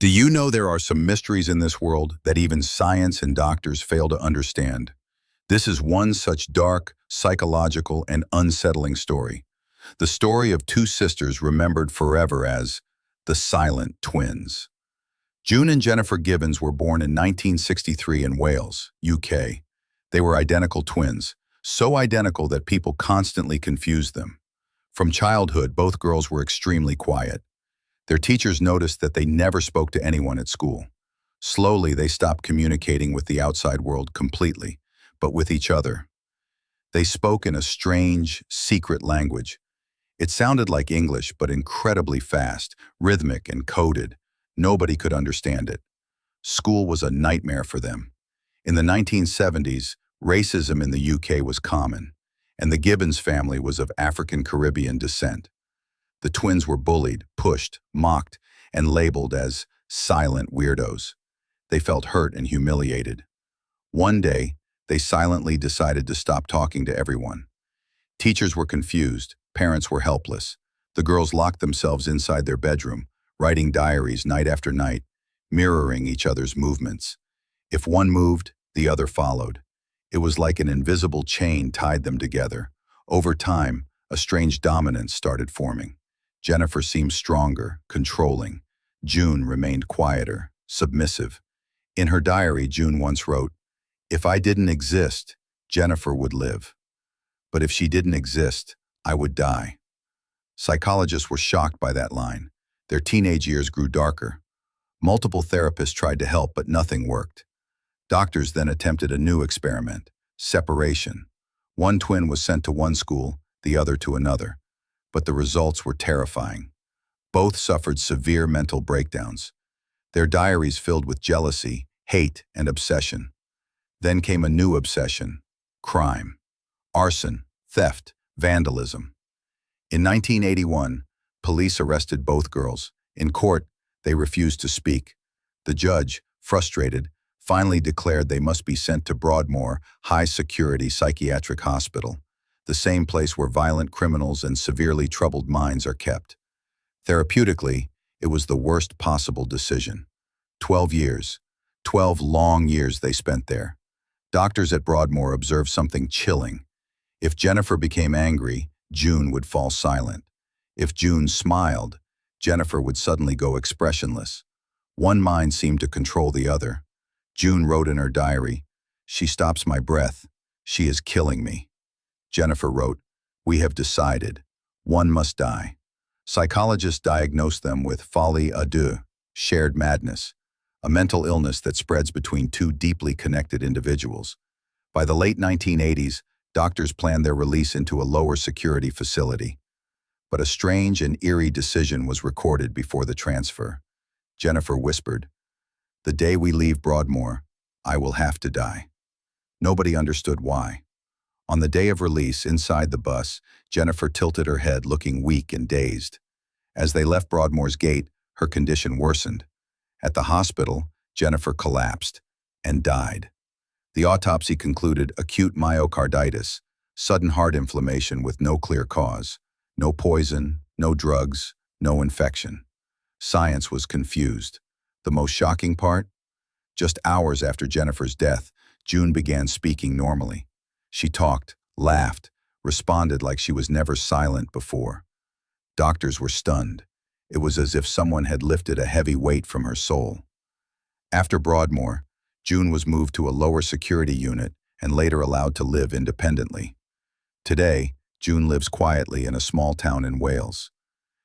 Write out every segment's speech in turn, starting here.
Do you know there are some mysteries in this world that even science and doctors fail to understand? This is one such dark, psychological, and unsettling story. The story of two sisters remembered forever as the silent twins. June and Jennifer Gibbons were born in 1963 in Wales, UK. They were identical twins, so identical that people constantly confused them. From childhood, both girls were extremely quiet. Their teachers noticed that they never spoke to anyone at school. Slowly, they stopped communicating with the outside world completely, but with each other. They spoke in a strange, secret language. It sounded like English, but incredibly fast, rhythmic, and coded. Nobody could understand it. School was a nightmare for them. In the 1970s, racism in the UK was common, and the Gibbons family was of African Caribbean descent. The twins were bullied, pushed, mocked, and labeled as silent weirdos. They felt hurt and humiliated. One day, they silently decided to stop talking to everyone. Teachers were confused, parents were helpless. The girls locked themselves inside their bedroom, writing diaries night after night, mirroring each other's movements. If one moved, the other followed. It was like an invisible chain tied them together. Over time, a strange dominance started forming. Jennifer seemed stronger, controlling. June remained quieter, submissive. In her diary, June once wrote, "If I didn't exist, Jennifer would live. But if she didn't exist, I would die." Psychologists were shocked by that line. Their teenage years grew darker. Multiple therapists tried to help, but nothing worked. Doctors then attempted a new experiment, separation. One twin was sent to one school, the other to another. But the results were terrifying. Both suffered severe mental breakdowns. Their diaries filled with jealousy, hate, and obsession. Then came a new obsession: crime, arson, theft, vandalism. In 1981, police arrested both girls. In court, they refused to speak. The judge, frustrated, finally declared they must be sent to Broadmoor High-Security Psychiatric Hospital, the same place where violent criminals and severely troubled minds are kept. Therapeutically, it was the worst possible decision. 12 years. 12 long years they spent there. Doctors at Broadmoor observed something chilling. If Jennifer became angry, June would fall silent. If June smiled, Jennifer would suddenly go expressionless. One mind seemed to control the other. June wrote in her diary, "She stops my breath. She is killing me." Jennifer wrote, "We have decided. One must die." Psychologists diagnosed them with folie à deux, shared madness, a mental illness that spreads between two deeply connected individuals. By the late 1980s, doctors planned their release into a lower security facility. But a strange and eerie decision was recorded before the transfer. Jennifer whispered, "The day we leave Broadmoor, I will have to die." Nobody understood why. On the day of release, inside the bus, Jennifer tilted her head, looking weak and dazed. As they left Broadmoor's gate, her condition worsened. At the hospital, Jennifer collapsed and died. The autopsy concluded acute myocarditis, sudden heart inflammation with no clear cause. No poison, no drugs, no infection. Science was confused. The most shocking part? Just hours after Jennifer's death, June began speaking normally. She talked, laughed, responded like she was never silent before. Doctors were stunned. It was as if someone had lifted a heavy weight from her soul. After Broadmoor, June was moved to a lower security unit and later allowed to live independently. Today, June lives quietly in a small town in Wales.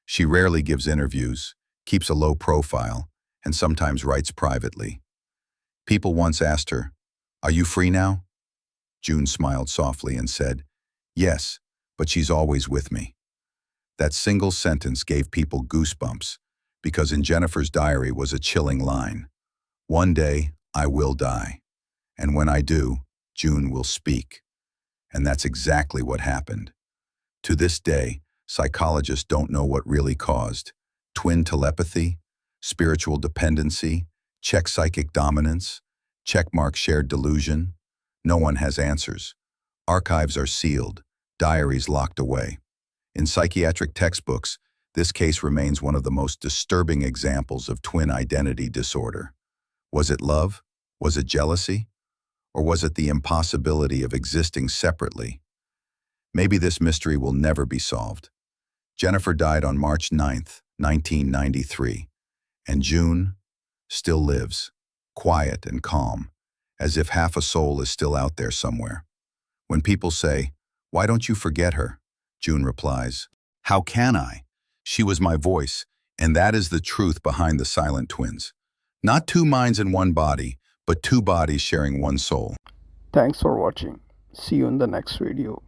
She rarely gives interviews, keeps a low profile, and sometimes writes privately. People once asked her, "Are you free now?" June smiled softly and said, "Yes, but she's always with me." That single sentence gave people goosebumps, because in Jennifer's diary was a chilling line. "One day, I will die. And when I do, June will speak." And that's exactly what happened. To this day, psychologists don't know what really caused twin telepathy, spiritual dependency, check psychic dominance, checkmark shared delusion. No one has answers. Archives are sealed, diaries locked away. In psychiatric textbooks, this case remains one of the most disturbing examples of twin identity disorder. Was it love? Was it jealousy? Or was it the impossibility of existing separately? Maybe this mystery will never be solved. Jennifer died on March 9th, 1993, and June still lives, quiet and calm, as if half a soul is still out there somewhere. When people say, "Why don't you forget her?" June replies, "How can I? She was my voice," and that is the truth behind the silent twins. Not two minds in one body, but two bodies sharing one soul. Thanks for watching. See you in the next video.